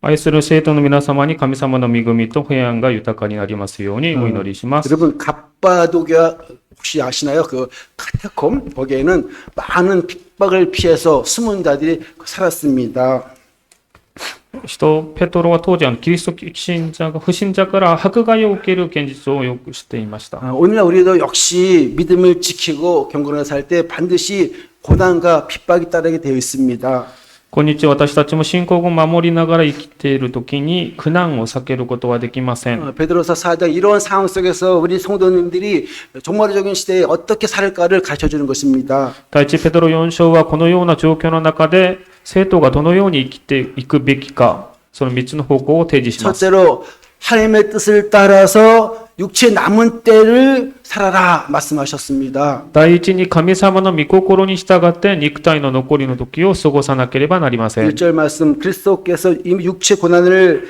愛する生徒の皆様に神様の恵みと平安が豊かになりますようにお祈りします。 여러분 갑바도기아 혹시 아시나요? 그 카타콤 거기에는 많은 핍박을 피해서 숨은 자들이 살았습니다. ペトロは当時キリスト不信者から迫害を受ける現実をよく知っていました。 오늘날 우리도 역시 믿음을 지키고 경건하게 살 때 반드시 고난과 핍박이 따르게 되어 있습니다. 今日私たちも信仰を守りながら生きているときに苦難を避けることはできません。 베드로서 4장 이런 상황 속에서 우리 성도님들이 종말적인 시대에 어떻게 살까를 가르쳐 주는 것입니다. 第一ペトロ4章はこのような状況の中で生徒がどのように生きていくべきか、その3つの方向を提示します。 첫째로 하나님의 뜻을 따라서 육체 남은 때를 살아라 말씀하셨습니다. 第一に神様の御心に従って肉体の残りの時を過ごさなければなりません。 1절 말씀 그리스도께서 이미 육체 고난을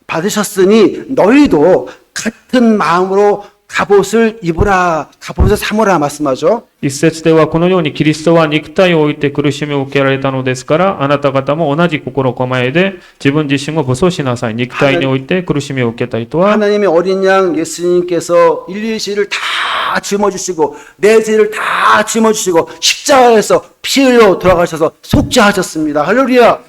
받으셨으니 너희도 같은 마음으로 갑옷을 입으라 갑옷을 삼으라 말씀하죠. 一節ではこのようにキリストは肉体を置いて苦しみを受けられたのですからあなた方も同じ心構えで自分自身を武装しなさい。肉体において苦しみを受けた人は 하나님의 어린 양 예수님께서 인류의 죄를 다 짊어지시고 내 죄를 다 짊어지시고 십자가에서 피 흘려 돌아가셔서 속죄하셨습니다. 할렐루야.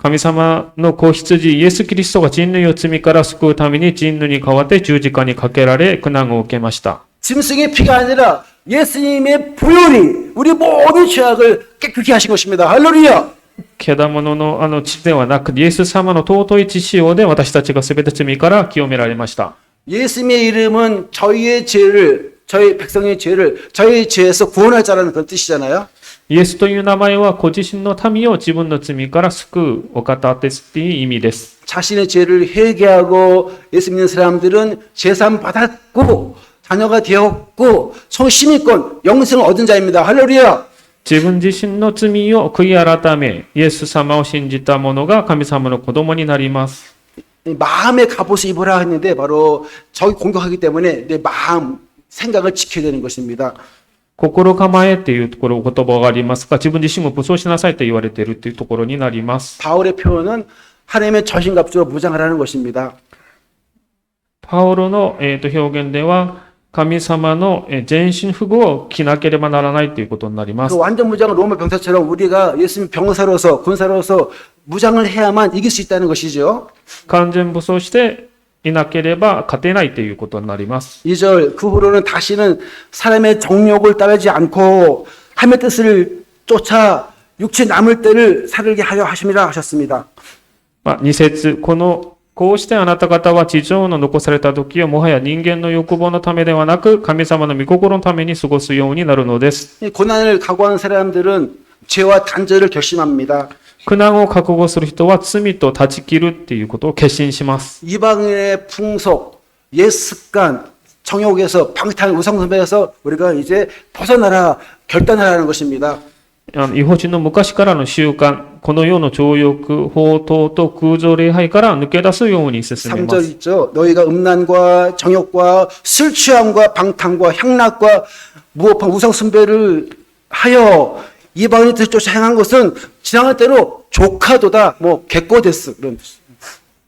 神様の子羊イエス・キリストが人類を罪から救うために人類に代わって十字架にかけられ苦難を受けました。 짐승의 피가 아니라 예수님의 보혈이 우리 모든 죄악을 깨끗게 하신 것입니다. 할렐루야. 獣の血ではなくイエス様の尊い血潮で私たちが全て罪から清められました。 예수님의 이름은 저희의 죄를 저희 백성의 죄를 저희 죄에서 구원할 자라는 그런 뜻이잖아요. イエスという名前はご自身の民を自分の罪から救うお方ですっていう意味です。 자신의 죄를 회개하고 예수 믿는 사람들은 제삼 받았고 자녀가 되었고 성시민권 영생을 얻은 자입니다. 할렐루야. 自分自身の罪を悔い改め、イエス様を信じた者が神様の子供になります。 마음의 갑옷을 입으라 했는데 바로 적이 공격하기 때문에 내 마음 생각을 지켜야 되는 것입니다. 心構えっていうところ言葉がありますが、自分自身を武装しなさいと言われているというところになります。 바울의 표현은 하나님의 전신갑주로 무장을 하는 것입니다. パウロの、表現では、神様の全身服を着なければならないということになりま 그 す。 완전 무장은 로마 병사처럼 우리가 예수님 병사로서 군사로서 무장을 해야만 이길 수 있다는 것이죠. 完全武装していなければ勝てないということになります。 2절 그 후로는 다시는 사람의 정욕을 따르지 않고 하나님의 뜻을 쫓아 육체 남을 때를 살게 하려 하심이라 하셨습니다. 2節こうしてあなた方は地上の残された時をもはや人間の欲望のためではなく神様の御心のために過ごすようになるのです。 이 고난을 각오하는 사람들은 죄와 단절을 결심합니다. 苦難を覚悟する人は罪と断ち切るっていうことを決心します。 이방인의 풍속, 옛 습관, 정욕에서 방탕 우상숭배에서 우리가 이제 벗어나라 결단하라는 것입니다. 異邦人の昔からの習慣、この世の情欲、法灯と空情礼拝から抜け出すように進めま 3절 す。 있죠. 너희가 음란과 정욕과 술 취함과 방탕과 향락과 무법한 우상숭배를 하여 이방인의 뜻을 쫓아 행한 것은 지나간 때로 조카도다 뭐 개꼬데스 그런 뜻.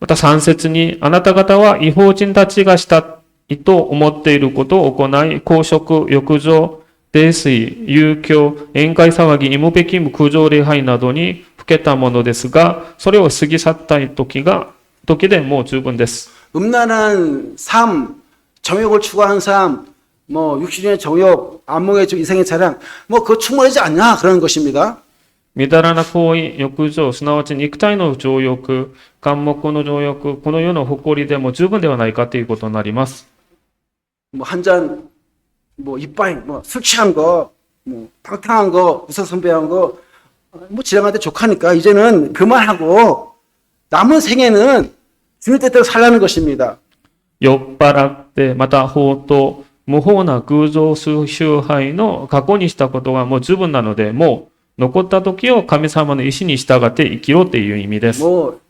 また3節に、あなた方は異邦人たちがしたいと思っていることを行い、公職、欲情、泥酔、遊興、宴会騒ぎ、芋べきむ空情礼拝などにふけたものですが、それを過ぎ去った時でもう十分です。 음란한 삶, 정욕을 추구하는 삶, 뭐 육신의 정욕, 안목의 이생의 자랑, 뭐 그거 충분하지 않냐 그런 것입니다. みだらな行為、欲情、すなわち肉体の情欲、眼目の情欲、この世の誇りでも十分ではないかということになります。 뭐 한 잔, 뭐 이빠잉, 뭐 술 취한 거, 뭐 방탕한 거, 우상숭배한 거, 뭐 지나가는데 족하니까 이제는 그만하고 남은 생애는 주님 뜻대로 살라는 것입니다. 酔っ払って、また法と無法な偶像崇拝の過去にしたことがもう十分なので、もう残った時を神様の意志に従って生きろという意味です。 뭐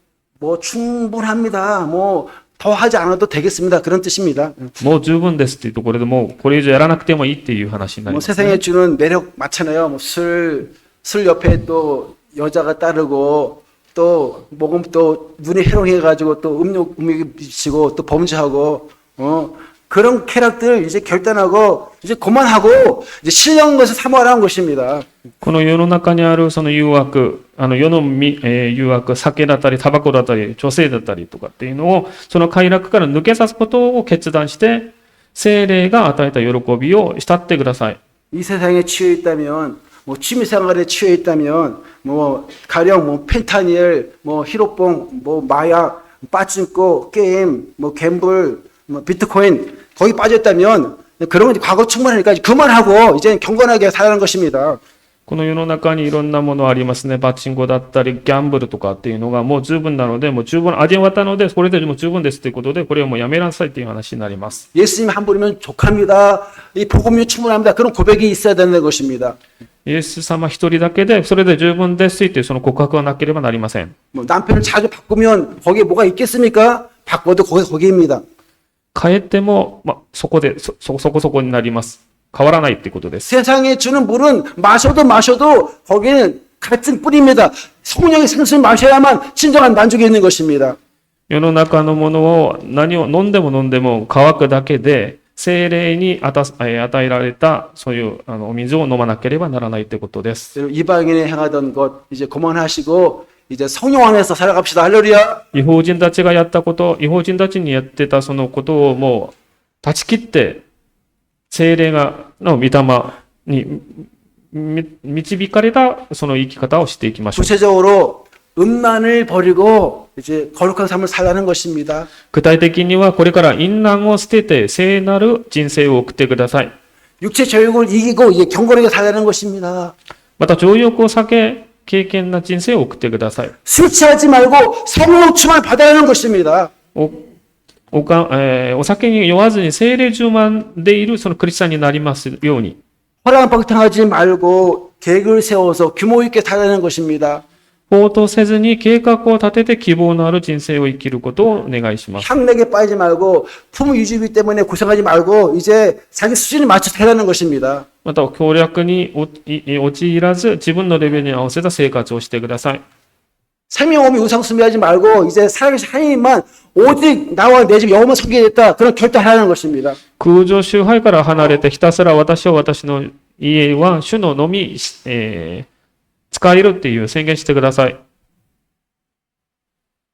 충분합니다. 뭐 더 하지 않아도 되겠습니다. 그런 뜻입니다. もう十分ですっていうところでもうこれ以上やらなくてもいいっていう話になり 뭐 ます、 세상에 주는 매력 많잖아요. 뭐 술 옆에 또 여자가 따르고 또 먹으면 또 눈이 해롱해가지고 또 음욕에 미치고 또 범죄하고 그런 쾌락들 이제 결단하고 이제 그만하고 이제 신령한 것을 사모하라는 것입니다. この世の中にあるその誘惑、世の誘惑、酒だったり、タバコだったり、女性だったりとかっていうのを、その快楽から抜けさすことを決断して、聖霊が与えた喜びを慕ってください。 이 세상에 취해 있다면 뭐 취미생활에 취해 있다면 뭐 가령 뭐 펜타닐, 뭐 히로뽕, 뭐 마약, 빠진코, 게임, 뭐 갬블, 뭐 비트코인 거기 빠졌다면 그런 건 이제 과거 충분하니까 그만하고 이제 경건하게 살아가는 것입니다. この世の中にいろんなものありますね。パチンコだったり、ギャンブルとかっていうのがもう十分なので、もう十分味わったので、これでもう十分ですということで、これをもうやめなさいっていう話になります。 예수님 한 분이면 족합니다. 이 복음이 충분합니다. 그런 고백이 있어야 되는 것입니다. イエス様一人だけで、それで十分ですっていうその告白がなければなりません。 뭐 남편을 자주 바꾸면 거기에 뭐가 있겠습니까? 바꿔도 거기입니다. 変えても、そこで、そこになります。変わらないってことです。 세상에 주는 물은 마셔도 거기는 같은 뿌리입니다. 성령의 생수를 마셔야만 진정한 만족이 있는 것입니다. 世の中のものを何を飲んでも乾くだけで、聖霊に与えられたそういうお水を飲まなければならないってことです。 이방인이 행하던 것 이제 그만하시고 이제 성령 안에서 살아갑시다. 할렐루야. 違法人たちがやったこと、違法人たちにやってたそのことをもう断ち切って、聖霊の御霊に導かれたその生き方をしていきましょう。 구체적으로 음란을 버리고 이제 거룩한 삶을 살라는 것입니다. 具体的にはこれから淫乱を捨てて聖なる人生を送ってください。 육체 저욕을 이기고 이제 경건하게 살라는 것입니다. また情欲を避け、敬虔な人生を送ってください。 술 취하지 말고 성령 충만을 받아라는 것입니다. お酒に酔わずに聖霊充満でいるそのクリスチャンになりますように。 허랑방탕하지 말고 계획을 세워서 규모 있게 살라는 것입니다. 放蕩せずに計画を立てて希望のある人生を生きることをお願いします。 향락에 빠지지 말고 품 유지비 때문에 고생하지 말고 이제 자기 수준에 맞춰 살라는 것입니다. また、強略に陥らず、自分のレベルに合わせた生活をしてください。 생명음이 우상숭배하지 말고 이제 살아계신 하나님만 오직 나와 내 집 영혼만 섬기겠다 그런 결단하라는 것입니다. 空上崇拝から離れてひたすら私の家は主ののみ、使えるっていう宣言してください。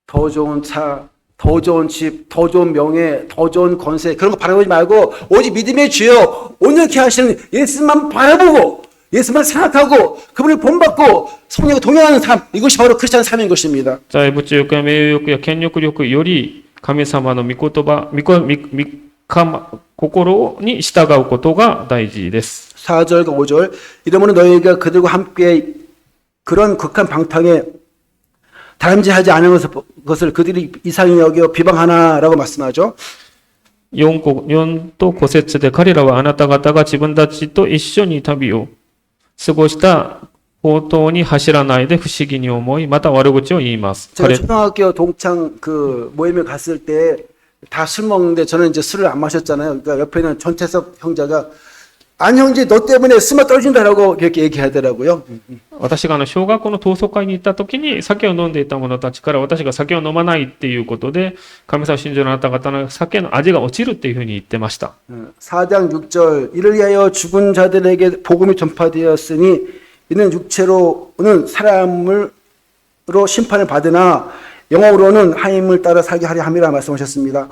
더 좋은 차, 더 좋은 집, 더 좋은 명예, 더 좋은 권세 그런 거 바라보지 말고 오직 믿음의 주여 온전케 하시는 예수만 바라보고 예수만 생각하고 그분을 본받고 성령과 동행하는 삶 이것이 바로 크리스찬 삶인 것입니다. 財物欲や名誉欲や権力欲より神様の御言葉、心に従うことが大事です。 4절과 5절 이러므로 너희가 그들과 함께 그런 극한 방탕에 다름질하지 않은 것을 그들이 이상히 여겨 비방하나라고 말씀하죠. 4と5節で彼らはあなた方が自分たちと一緒に旅を過ごした放蕩に走らないで不思議に思い、また悪口を言います。 제가 초등학교 동창 그 모임에 갔을 때 다 술 먹는데 저는 이제 술을 안 마셨잖아요. 그러니까 옆에는 전태섭 형제가 안 형제 너 때문에 스마 떨어진다라고 그렇게 얘기하더라고요. 私が小学校の同窓会に行った時に酒を飲んでいた者たちから私が酒を飲まないっていうことで神様を信じるあなた方の酒の味が落ちるっていうふうに言ってました。 4장 6절 이를 위하여 죽은 자들에게 복음이 전파되었으니 이는 육체로는 사람으로 심판을 받으나 영으로는 하나님을 따라 살게 하려 함이라 말씀하셨습니다.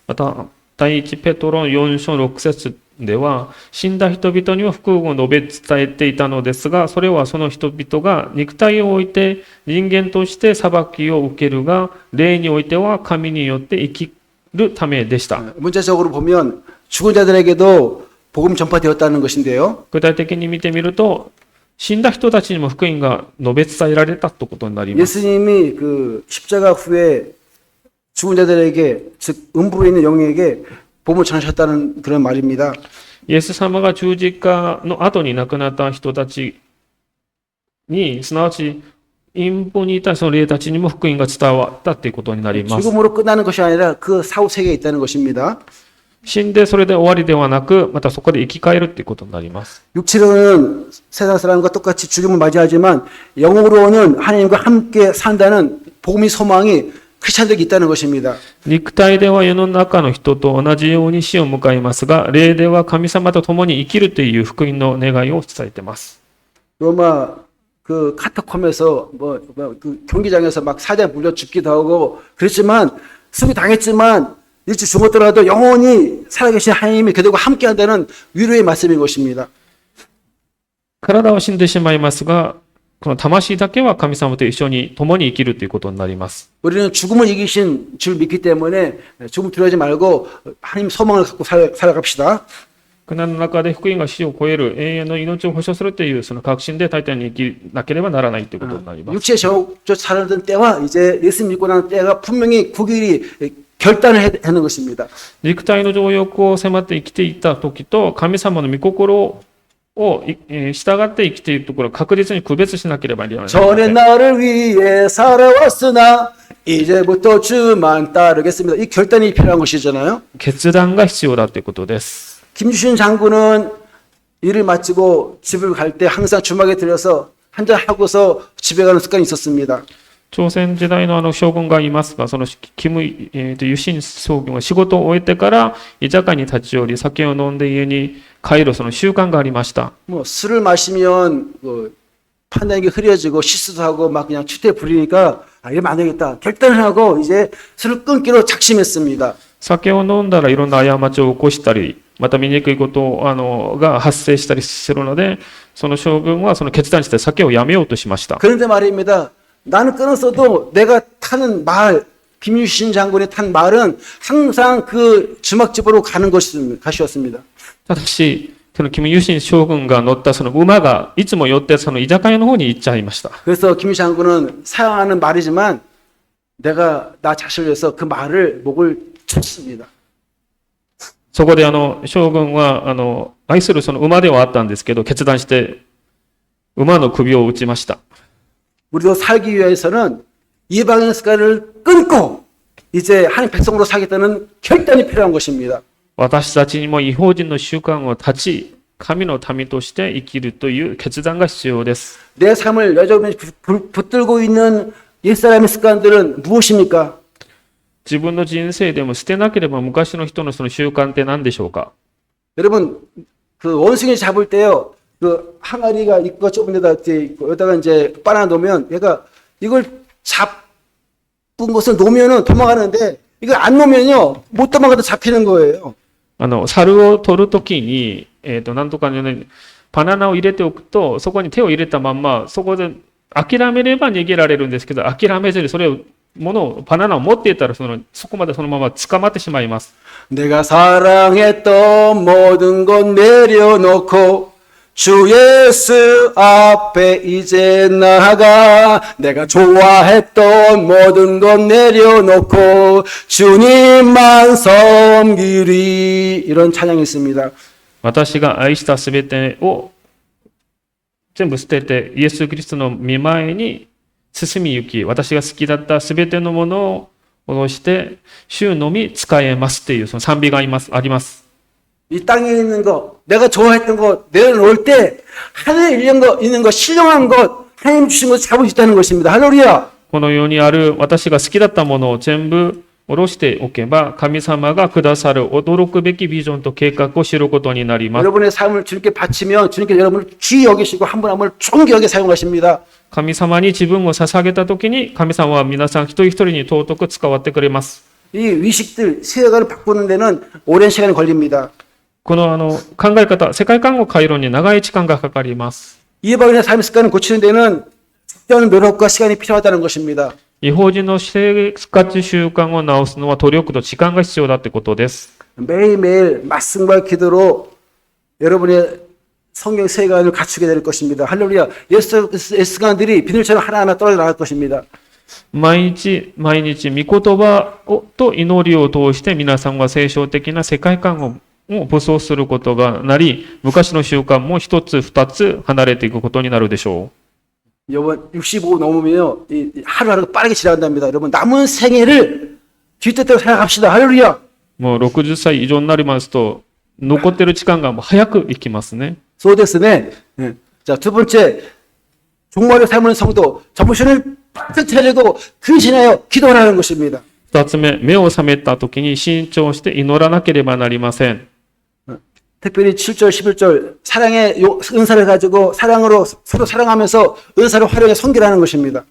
また第一ペトロ4章6節では死んだ人々には福音を述べ伝えていたのですがそれはその人々が肉体を置いて人間として裁きを受けるが霊においては神によって生きるためでした。 문자적으로 보면 죽은 자들에게도 복음 전파되었다는 것인데요. 具体的に見てみると死んだ人たちにも福音が述べ伝えられたということになります。 예수님이 그 십자가 후에 죽은 자들에게 즉 음부에 있는 영에게 복음을 전하셨다는 그런 말입니다. イエス様が十字架の後に亡くなった人たちにすなわち陰部にいたその霊たちにも福音が伝わったということになります。 죽음으로 끝나는 것이 아니라 그 사후 세계에 있다는 것입니다. 死んでそれで終わりではなく、またそこで生き返るっていうことになります。 육체로는 세상 사람과 똑같이 죽음을 맞이하지만 영으로는 하나님과 함께 산다는 복음의 소망이 크리스찬들에게 있다는 것입니다. 肉体では世の中の人と同じように死を迎えますが、霊では神様と共に生きるという福音の願いを伝えています。 로마 그 카타콤에서 그 경기장에서 막 사자 물려 죽기도 하고 그랬지만 수비 당했지만 일찍 죽었더라도 영원히 살아계신 하나님이 그들과 함께한다는 위로의 말씀인 것입니다. 体は死んでしまいますが、この魂だけは神様と一緒に共に生きるということになります。 우리는 죽음을 이기신 줄 믿기 때문에 죽음 두려워하지 말고 하나님 소망을 갖고 살아갑시다. 苦難の中で福音が死を超える永遠の命を保証するというその確信で大体に生きなければならないということになります。 육체의 저저 살았던 때와 이제 예수 믿고 나는 때가 분명히 구길이 결단을 하는 것입니다. 肉体の情欲を迫って生きていた時と神様の御心を従って生きているところを確実に区別しなければならない。 전에 나를 위해 살아왔으나 이제부터 주만 따르겠습니다. 이 결단이 필요한 것이잖아요. 決断が必要だということです。 김주신 장군은 일을 마치고 집을 갈 때 항상 주막에 들여서 한잔 하고서 집에 가는 습관이 있었습니다. 朝鮮時代の将軍がいますが、そのキム・ユシン将軍は仕事を終えてから居酒屋に立ち寄り、酒を飲んで家に帰るその習慣がありました。 뭐 술을 마시면 판단이 흐려지고 실수도 하고 막 그냥 추태 부리니까 이러면 안 되겠다. 결단을 하고 이제 술을 끊기로 작심했습니다. 酒を飲んだらいろんな過ちを起こしたり、また醜いことが発生したりするので、その将軍はその決断して酒をやめようとしました。 그런데 말입니다. 나는 끊었어도 내가 타는 말, 김유신 장군이 탄 말은 항상 그 주막집으로 가는 것이었습니다. ただし、そのキム・ユシン将軍が乗ったその馬がいつも寄ってその居酒屋の方に行っちゃいました。 그래서 김유신 장군은 사용하는 말이지만 내가 나 자신을 위해서 그 말을 목을 쳤습니다. そこで将軍は愛するその馬ではあったんですけど、決断して馬の首を打ちました。 우리도 살기 위해서는 이방인 습관을 끊고 이제 하나님 백성으로 살겠다는 결단이 필요한 것입니다. 私たちにも違法人の習慣を断ち、神の民として生きるという決断が必要です。 내 삶을 여전히 붙들고 있는 옛사람의 습관들은 무엇입니까? 自分の人生でも捨てなければ昔の人のその習慣って何でしょうか？ 여러분 그 원숭이 잡을 때요 그 항아리가 입구가 좁은 데다 있고 여기다가 이제 바나나 놓으면 얘가 이걸 잡은 것을 놓으면은 도망가는데 이걸 안 놓으면요 못 도망가도 잡히는 거예요. 猿を取るときになんとかねバナナを入れておくとそこに手を入れたまんまそこで諦めれば逃げられるんですけど諦めずにそれをバナナを持っていたらそこまでそのまま捕まってしまいます。 내가 사랑했던 모든 것 내려놓고 주 예수 앞에 이제 나아가 내가 좋아했던 모든 것 내려놓고 주님만 섬기리 이런 찬양이 있습니다. 私が愛したすべてを全部捨ててイエス・キリストの御前に進み行き、私が好きだったすべてのものを下ろして主のみ使えますというその賛美があります。 이 땅에 있는 것, 내가 좋아했던 것 내려놓을 때 하늘에 있는 것, 신령한 것, 하나님 주신 것 잡을 수 있다는 것입니다. 할렐루야. この世にある私が好きだったものを全部下ろしておけば神様がくださる驚くべきビジョンと計画を知ることになります。 여러분의 삶을 주님께 바치면 주님께 여러분을 귀히 여기시고 한 분 한 분을 존귀하게 사용하십니다. 神様に自分を捧げたときに神様は皆さん一人一人に尊く使わってくれます。 이 위식들, 세계관을 바꾸는 데는 오랜 시간이 걸립니다. この考え方、世界観を変えるのに長い時間がかかります。 이방인의 삶의 습관을 고치는 데는 특별한 노력과 시간이 필요하다는 것입니다. 違法人の生活習慣を直すのは努力と時間が必要だってことです。 매일매일 말씀과 기도로 여러분의 성경 세계관을 갖추게 될 것입니다. 할렐루야. 예수관들이 비늘처럼 하나하나 떨어져 나갈 것입니다. 毎日毎日御言葉と祈りを通して皆さんは聖書的な世界観を武装することがなり、昔の習慣も一つ二つ離れていくことになるでしょう。 여러분 65 넘으면요 하루하루 빠르게 지나간답니다. 여러분 남은 생애를 뒤뜻대로 생각합시다. 할렐루야. もう60歳以上になりますと、残ってる時間がもう早くいきますね。 소데스네. 예. 자, 두 번째, 종말의 삶은 성도, 정신을 바짝 차리고 근신하여 기도하라는 것입니다. 二つ目、目を覚めた時に慎重して祈らなければなりません。 특별히 7절, 11절, 사랑의 은사를 가지고 사랑으로 서로 사랑하면서 은사를 활용해 섬기라는 것입니다.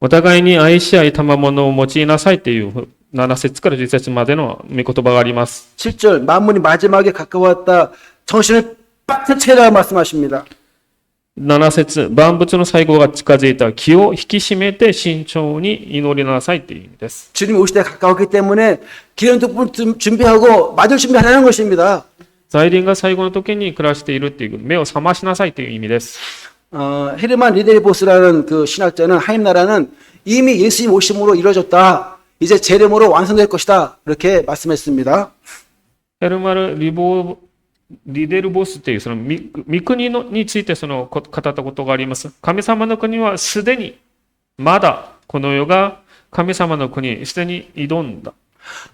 お互いに愛し合い賜物を用いなさいという7節から10節までの御言葉があります。 7절, 만물이 마지막에 가까웠다. 정신을 바짝 차리라고 말씀하십니다. 7節、万物の最後が近づいた気を引き締めて慎重に祈りなさいという意味です。 주님이 오실 때 가까웠기 때문에 기름도 준비하고 맞을 준비하라는 것입니다. 在臨が最後の時に暮らしているという、目を覚ましなさいという意味です。 헤르만 리데리보스라는 그 신학자는 하임 나라는 이미 예수님 오심으로 이루어졌다. 이제 재림으로 완성될 것이다. 이렇게 말씀했습니다. ヘルマル・リデルボスというその御国について語ったことがあります。神様の国はすでに、まだこの世が神様の国、すでに挑んだ。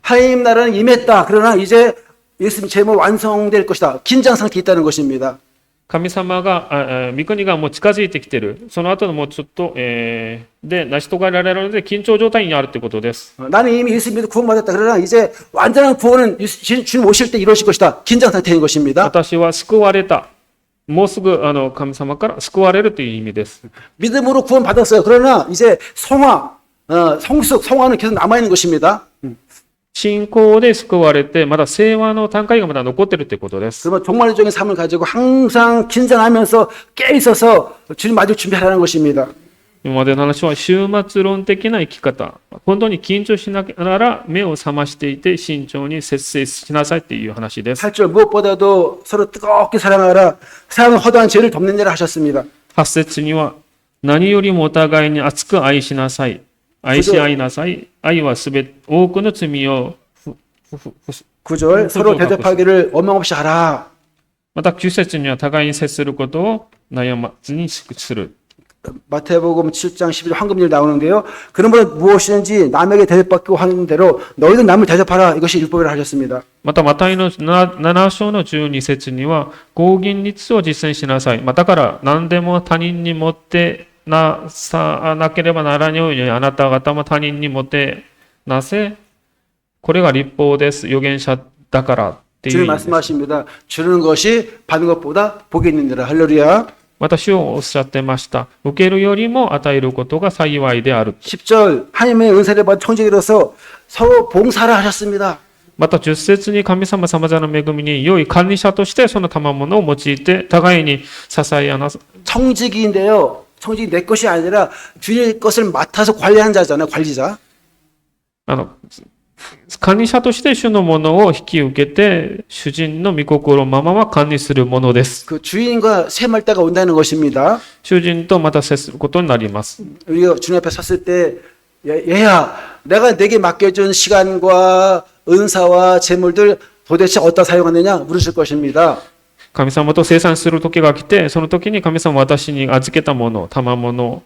하임 나라는 임했다. 그러나 이제 예수님 재림 완성될 것이다. 긴장 상태에 있다는 것입니다. 神様が、御国がもう近づいてきている。その後のもうちょっと、で、成し遂げられるので緊張状態にあるということです。 나는 이미 예수 믿어 구원받았다. 그러나 이제 완전한 구원은 주님 오실 때 이루어질 것이다. 긴장 상태인 것입니다. 私は救われた。もうすぐ神様から救われるという意味です。 믿음으로 구원받았어요. 그러나 이제 성화는 계속 남아있는 것입니다. 信仰で救われて、まだ聖和の段階がまだ残っているということです。 그러면 종말적인 삶을 가지고 항상 긴장하면서 깨 있어서 주님 맞을 준비하라는 것입니다. 今までの話は終末論的な生き方。本当に緊張しながら目を覚ましていて慎重に節制しなさいという話です。 8절 무엇보다도 서로 뜨겁게 사랑하라. 사랑은 허다한 죄를 덮는 자라 하셨습니다. 8節には何よりもお互いに熱く愛しなさい。愛し合いなさい。愛はすべて多くの罪を 9절 서로 대접하기를 원망 없이 하라. また9節には互いに接することを悩まずにする。 마태복음 7장 11절 황금률 나오는데요. 그러므로 무엇이든지 남에게 대접받고 하는 대로 너희도 남을 대접하라. 이것이 율법이라 하셨습니다. またマタイの7章の12節には公銀律を実践しなさい。だから何でも他人に持ってなさなければならないようにあなた方も他人に持ってなせ。これが律法です。預言者だからっていう 주님 말씀하십니다. 주는 것이 받는 것보다 복이 있는지라. 할렐루야. また主をおっしゃってました。受けるよりも与えることが幸いである。 10절 하나님의 은사를 받은 청지기로서 서로 봉사를 하셨습니다. また10節に神様様々な恵みに良い管理者としてその賜物を用いて互いに支え合わせ。 청지기인데요. 청지기 내 것이 아니라 주님의 것을 맡아서 관리하는 자잖아요. 관리자. 管理者として主のものを引き受けて主人の御心のまま管理するものです。 그 주인과 세말 때가 온다는 것입니다. 主人とまた接することになります。 우리가 주님 앞에 섰을 때 얘야 내가 내게 맡겨준 시간과 은사와 재물들 도대체 어디다 사용하느냐 물으실 것입니다. 神様と生産する時が来て、その時に神様は私に預けたもの、賜物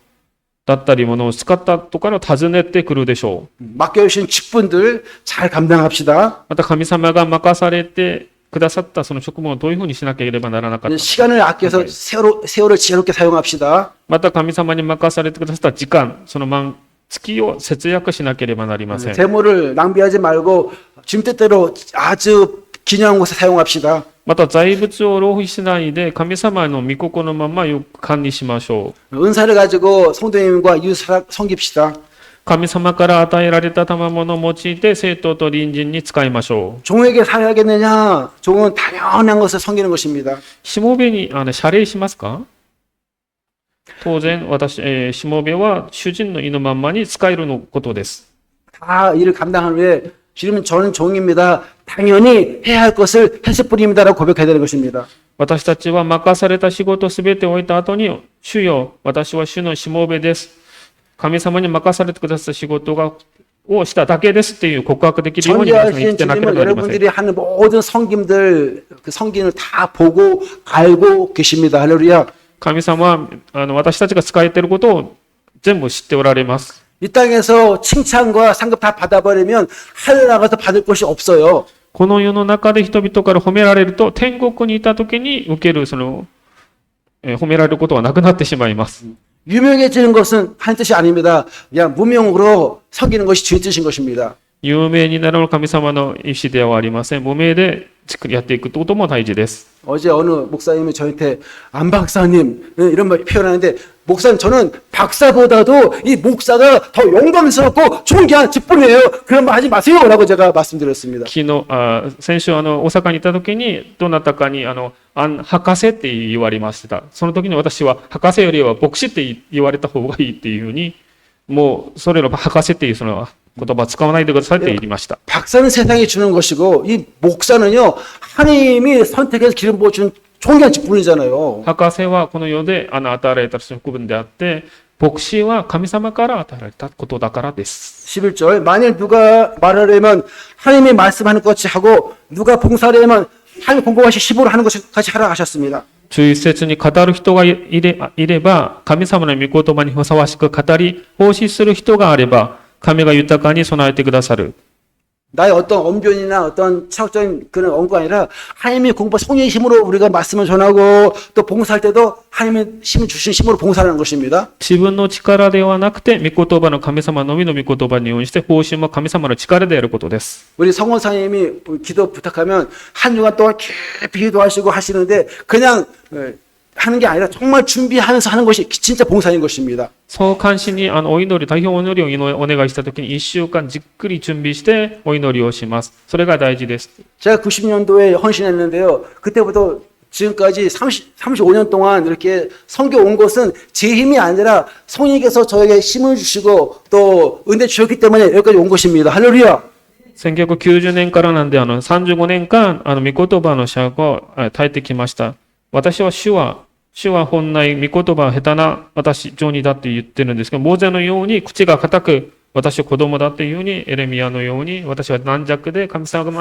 だったりものを使ったとかの尋ねてくるでしょう。 맡겨주신 직분들 잘 감당합시다. また神様が任されてくださったその職務をどういうふうにしなければならなかった。 시간을 아껴서 세월을 지혜롭게 사용합시다. また神様に任されてくださった時間、その月を節約しなければなりません。 재물을 낭비하지 말고 주님 뜻대로 아주 기념한 곳에 사용합시다. また財物を浪費しないで神様の御心のままよく管理しましょう。 은사를 가지고 성도님과 이웃 섬깁시다. 神様から与えられた賜物を用いて生徒と隣人に使いましょう。 종에게 사야겠느냐? 종은 당연한 것을 섬기는 것입니다. しもべに謝礼しますか？当然しもべは主人の意のままに使えるのことです。 다 일을 감당한 후에 주님은 저는 종입니다. 당연히 해야 할 것을 했을 뿐입니다라고 고백해야 되는 것입니다. 私たちは任された仕事すべてを終えた後に、主よ、私は主のしもべです。神様に任されてくださった仕事をしただけですっていう告白できるように皆さん生きてなければなりません。 여러분들이 하는 모든 섬김들, 그 섬김을 다 보고 알고 계십니다. 할렐루야. 神様は私たちが使えていることを全部知っておられます。이 땅에서 칭찬과 상급 다 받아버리면 하늘 나가서 받을 것이 없어요. この世の中で人々から褒められると、天国にいた時に受ける褒められることはなくなってしまいます。 유명해지는 것은 한 뜻이 아닙니다. 그냥 무명으로 섬기는 것이 주인 뜻인 것입니다. 有名になる神様の意思ではありません。無名でやっていくことも大事です。 어제 어느 목사님이 저한테 안 박사님 이런 말 표현하는데 목사님 저는 박사보다도 이 목사가 더 영광스럽고 존귀한 직분이에요. 그런 말 하지 마세요라고 제가 말씀드렸습니다. 先週大阪にいた時にどなたかに博士って言われました。その時に私は博士よりは牧師って言われた方がいいっていうふうに、もうそれの博士っていうその言葉使わないでくださいって言いました。 박사는 세상이 주는 것이고 이 목사는요 하나님이 선택해서 기름 부어주는 존귀한 직분이잖아요. 博士はこの世で与えられた職分であって、牧師は神様から与えられたことだからです。 11절 만일 누가 말하려면 하나님이 말씀하는 것 같이 하고 누가 봉사하려면 하나님 공부하시 15로 하는 것 같이 하라 하셨습니다. 11節に語る人がいれば、神様の御言葉にふさわしく語り、奉仕する人があれば、神が豊かに備えてくださる。 나의 어떤 언변이나 어떤 체력적인 그런 언구가 아니라 하나님의 공부 성령의 힘으로 우리가 말씀을 전하고 또 봉사할 때도 하나님의 힘을 주신 힘으로 봉사하는 것입니다. 自分の力ではなくて、御言葉の神様のみの御言葉に応じて、奉仕も神様の力でやることです。 우리 성원사님이 기도 부탁하면 한 주간 동안 깊이 기도하시고 하시는데 그냥 하는 게 아니라 정말 준비하면서 하는 것이 진짜 봉사인 것입니다. そう監視にお祈り、代表お祈りをお願いしたときに1週間じっくり準備してお祈りをします。それが大事です。 제가 90년도에 헌신했는데요. 그때부터 지금까지 35년 동안 이렇게 선교 온 것은 제 힘이 아니라 성령께서 저에게 힘을 주시고 또 은혜 주셨기 때문에 여기까지 온 것입니다. 할렐루야. 1990年からなんで35年間御言葉の尺を耐えてきました。私は主は本来御言葉は下手な私上にだって言ってるんですけど、モーゼのように口が固く私は子供だっていうように、エレミヤのように私は軟弱で神様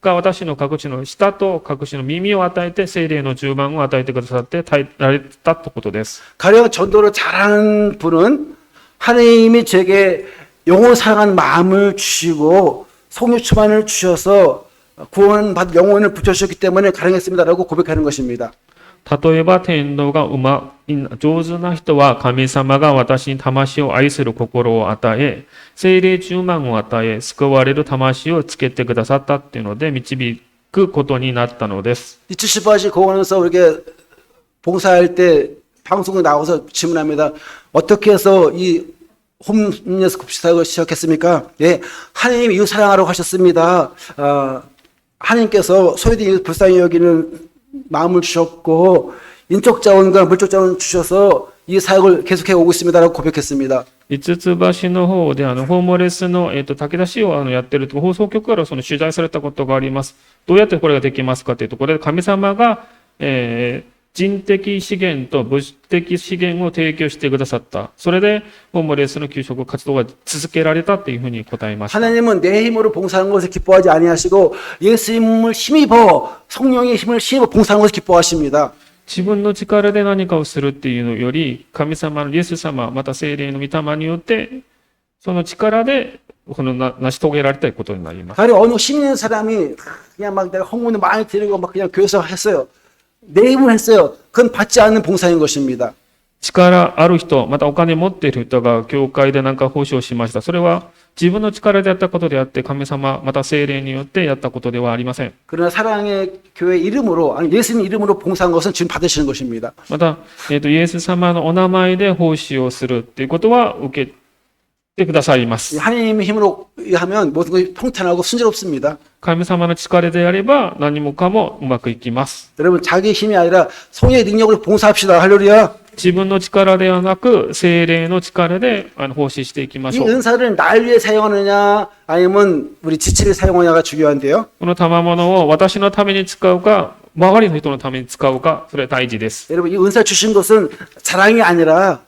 が私の隠しの舌と隠しの耳を与えて聖霊の充満を与えてくださって耐えられたということです。 가령 전도를 잘하는 분은 하나님이 제게 영혼 사랑하는 마음을 주시고 성령 충만을 주셔서 구원받은 영혼을 붙여주셨기 때문에 가능했습니다라고 고백하는 것입니다. 例えば天道が上手な人は神様が私に魂を愛する心を与え、聖霊充満を与え、救われる魂をつけてくださったっていうので導くことになったのです。 70번씩 공원에서 이렇게 봉사할 때 방송에 나와서 질문합니다. 어떻게 해서 이 홈리스 급식사역을 시작했습니까? 예, 하나님이 이웃 사랑하라고 하셨습니다. 하나님께서 소외된 이웃 불쌍히 여기는 마음을 주셨고 인적 자원과 물적 자원 주셔서 이 사역을 계속해 오고 있습니다라고 고백했습니다. 五つ橋の方でホームレスの、武田市をやってると放送局からその取材されたことがあります。どうやってこれができますかというところで神様が、人的資源と物的資源を提供してくださった。それでホームレスの給食活動が続けられたというふうに答えました。 하나님은 내 힘으로 봉사하는 것을 기뻐하지 아니하시고 예수님을 힘입어 성령의 힘을 힘입어 봉사하는 것을 기뻐하십니다. 自分の力で何かをするっていうのより、神様のイエス様、また聖霊の御霊によって、その力で成し遂げられたいことになります。 가령 어느 힘 있는 사람이 그냥 막 내가 헌금을 많이 드리고 막 그냥 교회에서 했어요. 내 힘을 했어요. 그건 받지 않는 봉사인 것입니다. 力ある人、またお金持っている人が教会で何か奉仕をしました。それは自分の力でやったことであって、神様、また聖霊によってやったことではありません。 그러나 사랑의 교회 이름으로 아니 예수님 이름으로 봉사한 것은 지금 받으시는 것입니다. また、イエス様のお名前で奉仕をするっていうことは受けてくださいます。 하나님의 힘으로 하면 모든 것이 평탄하고 순조롭습니다. 神様の力でやれば何もかもうまくいきます。 여러분 자기 힘이 아니라 성령의 능력으로 봉사합시다. 할렐루야. 自分の力ではなく聖霊の力で奉仕していきま 이 しょう。 은사를 날 위해 사용하느냐 아니면 우리 지체를 사용하느냐가 중요한데요. この賜物を私のために使うか、周りの人のために使うか、それは大事です。 여러분 이 은사 주신 것은 자랑이 아니라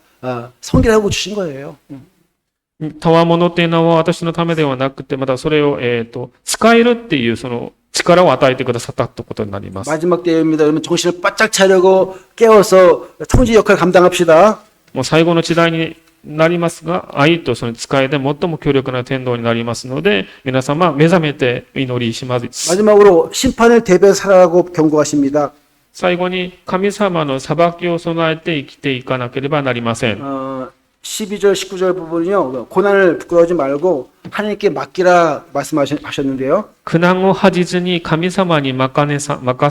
성기라고 주신 거예요. 賜物っていうのは私のためではなくて、またそれを、使えるっていうその力を与えてくださったということになります。 마지막 때입니다. 여러분 정신을 바짝 차리고 깨워서 청지 역할 감당합시다. もう最後の時代になりますが、愛とその使いで最も強力な天道になりますので、皆様目覚めて祈りします。 마지막으로 심판을 대비해 살아가고 경고하십니다. 最後に神様の裁きを備えて生きていかなければなりません。 12절, 19절 부분은요, 고난을 부끄러워하지 말고 하나님께 맡기라 말씀하셨는데요. 苦難を恥じずに神様に任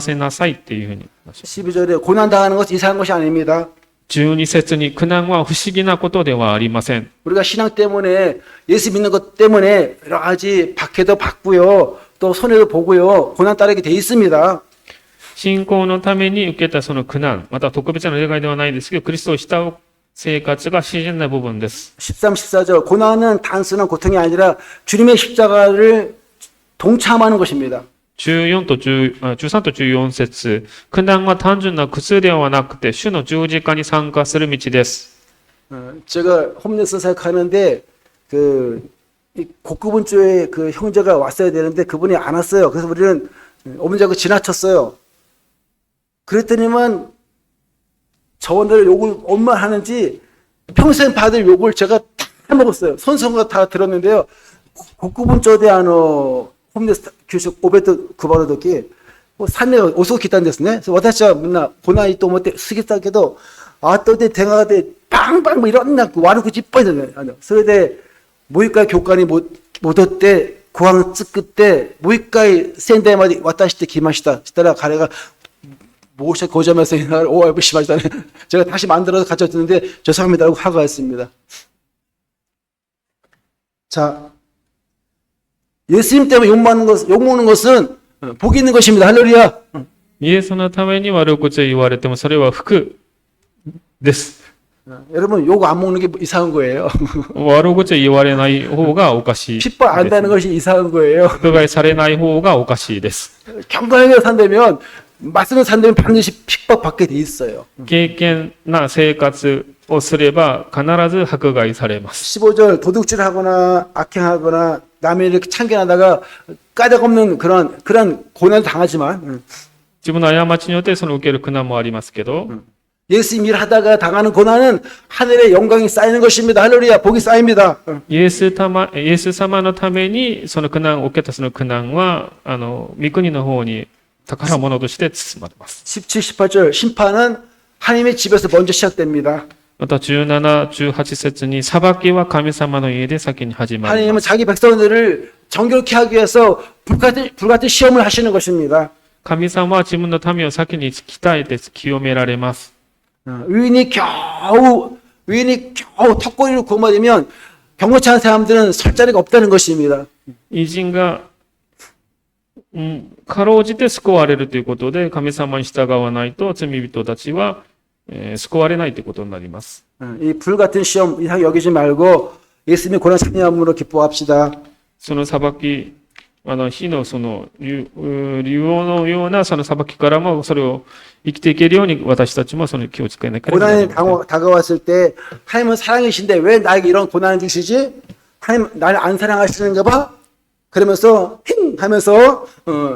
せなさいっていうふうに。 12절에 고난 당하는 것은 이상한 것이 아닙니다. 12節に苦難は不思議なことではありません。 우리가 신앙 때문에 예수 믿는 것 때문에 여러 가지 박해도 받고요, 또 손해도 보고요, 고난 따르게 돼 있습니다. 信仰のために受けたその苦難、また特別な例外ではないですけど、クリストを慕う生活が自然な部分です。 13, 14절 고난은 단순한 고통이 아니라 주님의 십자가를 동참하는 것입니다. 13と14節、苦難は単純な苦痛ではなくて、主の十字架に参加する道です。 제가 홈레스 사역하는데 이 곡구분조에 그 형제가 왔어야 되는데 그분이 안 왔어요. 그래서 우리는 어머니하고 지나쳤어요. 그랬더니만 저원들 욕을 얼마나 하는지 평생 받을 욕을 제가 다 먹었어요. 손성과 다 들었는데요. 곡구분조대 홈레스 교수 오베토 구바로 듣기 산에 오소 기탄 됐네. 그래서私は 맨날 고난이 또 못해 쓰겠다게도 아또대 대가대 빵빵 뭐 이런 나 와르고 찌빠졌네.それで 모이까이 교관이 못 얻대 고항 찌끄때 모이까이 센데마디 왔다시때 기마시다.したら 彼が 모셔 고점에서 이날 오알부시 마시다네. 제가 다시 만들어서 가져왔는데 죄송합니다라고 하고 왔습니다. 자, 예수님 때문에 욕먹는 것은 복이 있는 것입니다. 할렐루야. イエスのために悪口を言われても、それは福です。 여러분 욕 안 먹는 게 이상한 거예요. 悪口を言われない方がおかしい。 핍박 안 다는 것이 이상한 거예요. 迫害されない方がおかしいです。 경건하게 산다면 말씀을 산다면 반드시 핍박받게 돼 있어요. 敬虔な生活をすれば必ず迫害されます。 15절 도둑질하거나 악행하거나 남의 이렇게 참견하다가 까닭없는 그런 고난을 당하지만 自分の過ちによってその受ける苦難もありますけど、 예수님 일하다가 당하는 고난은 하늘의 영광이 쌓이는 것입니다. 할렐루야. 복이 쌓입니다. イエス様のためにその苦難を受けたその苦難は御国の方に宝物として包まれます。 17, 18절 심판은 하나님의 집에서 먼저 시작됩니다. また17、18節に裁きは神様の家で先に始まりま 하나님은 す。 자기 백성들을 정결케 하기 위해서 불같은 시험을 하시는 것입니다. 神様は自分の民を先に鍛えて清められます。 의인이 겨우 턱걸이를 구원받으면 경고치 않은 사람들은 설 자리가 없다는 것입니다. 偉人が、かろうじて救われるということで、神様に従わないと罪人たちは、救われないということになります。 이 불같은 시험 이상 여기지 말고 예수님의 고난 참여함으로 기뻐합시다. その裁き、火のその竜王のようなその裁きからもそれを生きていけるように私たちもその気をつけなければなり 고난이 ません。 다가왔을 때 하나님은 사랑이신데 왜 나에게 이런 고난을 주시지? 하나님 나를 안 사랑하시는가 봐? 그러면서 힝 하면서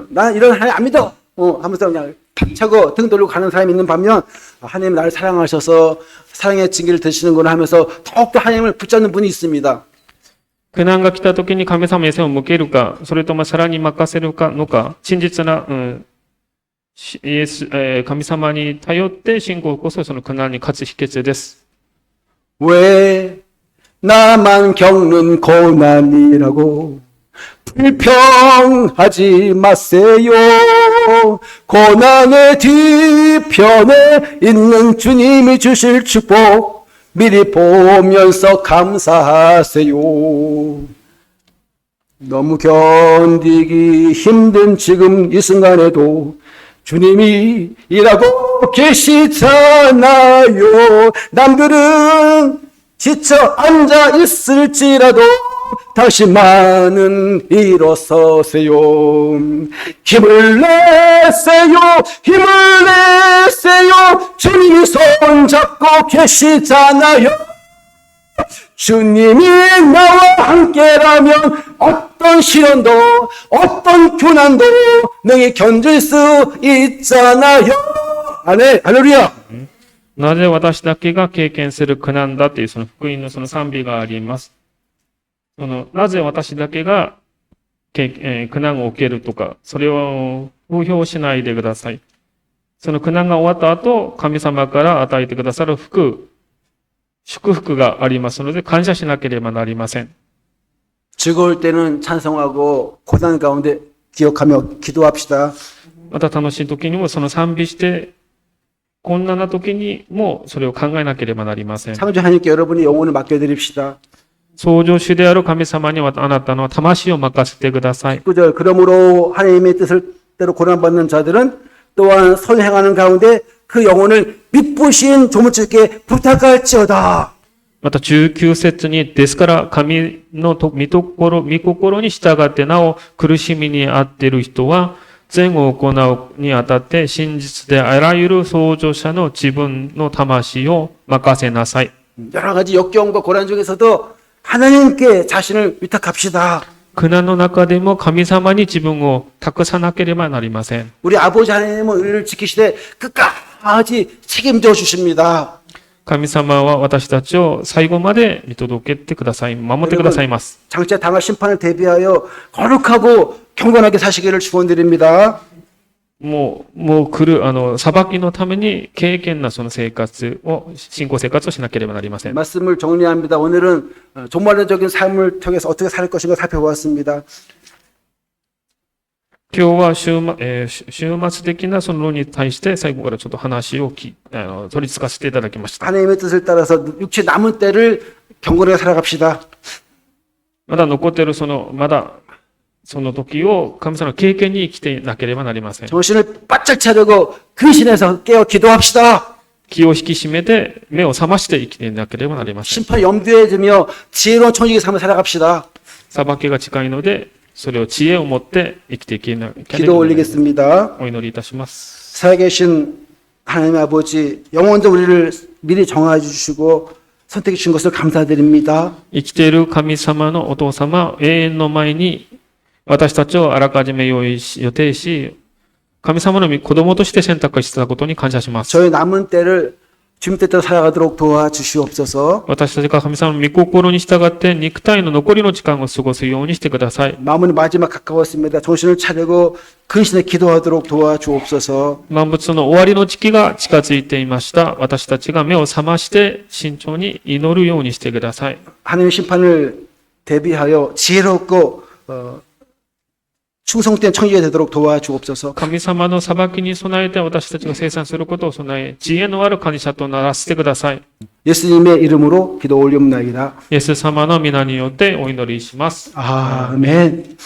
나 이런 하나님 안 믿어 하면서 그냥 팍차고 등 돌리고 가는 사람이 있는 반면 하나님 나를 사랑하셔서 사랑의 징계를 드시는구나 하면서 더욱더 하나님을 붙잡는 분이 있습니다. 苦難が来た時に神様に背を向けるか、それともさらに任せるかのか、真実な、神様に頼って信仰こそその苦難に勝つ秘訣です。 왜 나만 겪는 고난이라고 불평하지 마세요. 고난의 뒤편에 있는 주님이 주실 축복 미리 보면서 감사하세요. 너무 견디기 힘든 지금 이 순간에도 주님이 일하고 계시잖아요. 남들은 지쳐 앉아 있을지라도 당신만은 일어서세요. 힘을 내세요. 힘을 내세요. 주님이 손잡고 계시잖아요. 주님이 나와 함께라면 어떤 시련도 어떤 고난도 능히 견딜 수 있잖아요. 아멘. 할렐루야. なぜ私だけが経験する苦難だっていうその福音のその賛美があります。なぜ私だけが苦難を受けるとか、それを風評しないでください。その苦難が終わった後、神様から与えてくださる祝福がありますので、感謝しなければなりません。 즐거울 때는 찬송하고 고난 가운데 기억하며 기도합시다. また楽しい時にもその賛美して、困難な時にもそれを考えなければなりません。 창조 하나님께 여러분의 영혼을 맡겨드립시다. 創造主である神様にあなたの魂を任せてください。 9절 그러므로 하나님의 뜻대로 고난받는 자들은 또한 선행하는 가운데 그 영혼을 미쁘신 조물주께 부탁할지어다. また19節に、ですから神の御心に従ってなお苦しみにあっている人は、善を行うにあたって真実であらゆる創造者の自分の魂を任せなさい。 여러 가지 역경과 고난 중에서도 하나님께 자신을 위탁합시다. 苦難の中でも神様に自分を託さなければなりません。 우리 아버지 하나님은 우리를 지키시되 끝까지 책임져 주십니다. 神様は私たちを最後まで見届けてください。守ってくださいます。 장차 당할 심판을 대비하여 거룩하고 경건하게 사시기를 축원드립니다. もう来る、裁きのために敬虔なその信仰生活をしなければなりません。 말씀을 정리합니다. 오늘은 종말론적인 삶을 통해서 어떻게 살 것인가 살펴보았습니다. 今日は終末的なその論に対して最後からちょっと話を取り付かせていただきました。 하나님의 뜻을 따라서 육체 남은 때를 경건하게 살아갑시다. まだ残っているまだその時を神様の経験に生きていなければなりません。 정신을 바짝 차리고 근신해서 깨어 기도합시다. 気を引き締めて目を覚まして生きていなければなりません。 심판 염두에 두며 지혜로운 청지기 삶을 살아갑시다. 裁きが近いので、それを知恵を持って生きていけなければ 기도 なりません。 올리겠습니다. お祈りいたします。 살아계신 하나님의 아버지, 영원적 우리를 미리 정하여 주시고 선택해 주신 것을 감사드립니다. 生きている神様のお父様、永遠の前に私たちをあらかじめ予定し、神様の子供として選択したことに感謝します。 저의 남은 때를 주님 뜻대로 살아가도록 도와주시옵소서. 私たちが神様の御心に従って肉体の残りの時間を過ごすようにしてください。 마음은 마지막 가까웠습니다. 정신을 차리고 근신에 기도하도록 도와주옵소서. 万物の終わりの時期が近づいていました。私たちが目を覚まして慎重に祈るようにしてください。 하나님의 심판을 대비하여 지혜롭고 충성된 청지가 되도록 도와주옵소서. 神様の裁きに備えて私たちが生産することを備え、知恵のある管理者とならせてください。 예수님의 이름으로 기도 올리옵나이다. イエス様の皆によってお祈りします。 아멘.